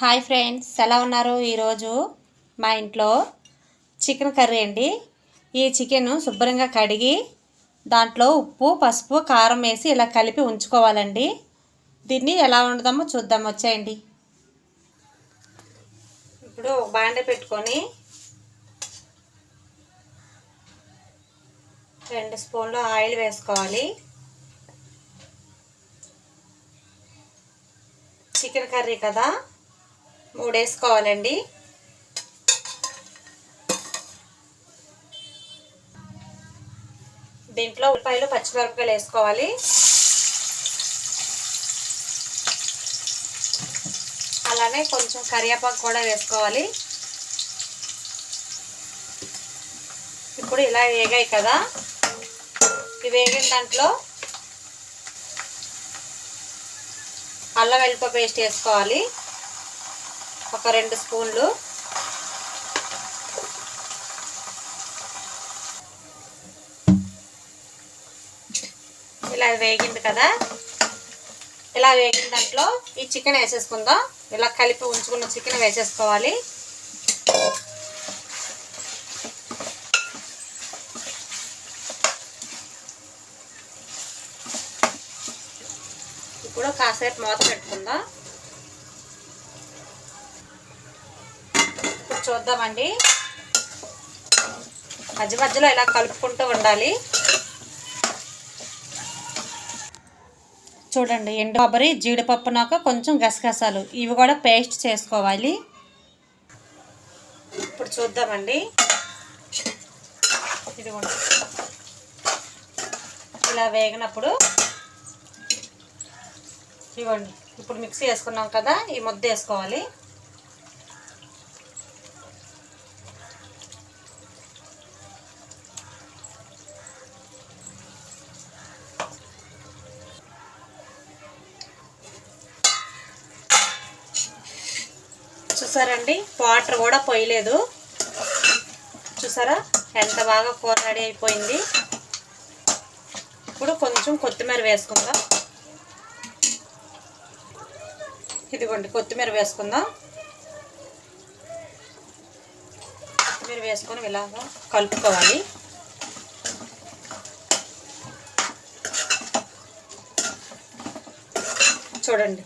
Hi friends, ఎలా ఉన్నారు? ఈరోజు మా ఇంట్లో చికెన్ కర్రీ అండి. ఈ చికెన్ శుభ్రంగా కడిగి దాంట్లో ఉప్పు, పసుపు, కారం వేసి ఇలా కలిపి ఉంచుకోవాలండి. దీన్ని ఎలా వండుదామో చూద్దాం, వచ్చేయండి. ఇప్పుడు ఒక బాండె పెట్టుకొని 2 స్పూన్లు ఆయిల్ వేసుకోవాలి. చికెన్ కర్రీ కదా, 3 వేసుకోవాలండి. దీంట్లో ఉల్లిపాయలు, పచ్చిమిరపకాయలు వేసుకోవాలి. అలానే కొంచెం కరివేపాకు కూడా వేసుకోవాలి. ఇప్పుడు ఇలా వేగాయి కదా, ఇవి వేగిన దాంట్లో అల్లం వెల్లుల్లి పేస్ట్ వేసుకోవాలి, ఒక 2 స్పూన్లు. ఇలా వేగింది కదా, ఇలా వేగిన దాంట్లో ఈ చికెన్ వేసేసుకుందాం. ఇలా కలిపి ఉంచుకున్న చికెన్ వేసేసుకోవాలి. ఇప్పుడు కాసేపు మూత పెట్టుకుందాం. ఇప్పుడు చూద్దామండి. మధ్య మధ్యలో ఇలా కలుపుకుంటూ ఉండాలి. చూడండి, ఎండు కొబ్బరి, జీడిపప్పు, నాకు కొంచెం గసగసాలు, ఇవి కూడా పేస్ట్ చేసుకోవాలి. ఇప్పుడు చూద్దామండి. ఇది ఇలా వేగినప్పుడు ఇవ్వండి. ఇప్పుడు మిక్సీ వేసుకున్నాం కదా, ఈ ముద్ద వేసుకోవాలి. చూసారండి, వాటర్ కూడా పోయలేదు. చూసారా ఎంత బాగా కూర రెడీ అయిపోయింది. ఇప్పుడు కొంచెం కొత్తిమీర వేసుకుందాం. ఇదిగోండి, కొత్తిమీర వేసుకుందాం. కొత్తిమీర వేసుకొని ఇలాగా కలుపుకోవాలి. చూడండి,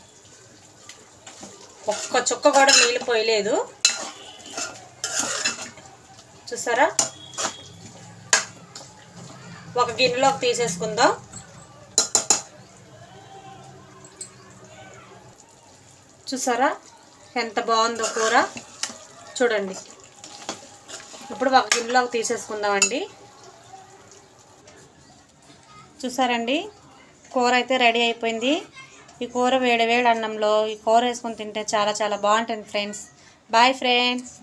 ఒక్క చుక్క కూడా నీళ్ళు పోయలేదు. చూసారా, ఒక గిన్నెలోకి తీసేసుకుందాం. చూసారా ఎంత బాగుందో కూర, చూడండి. ఇప్పుడు ఒక గిన్నెలోకి తీసేసుకుందామండి. చూసారండి, కూర అయితే రెడీ అయిపోయింది. ఈ కూర వేడి వేడి అన్నంలో ఈ కూర వేసుకొని తింటే చాలా చాలా బాగుంటుంది ఫ్రెండ్స్. Bye friends.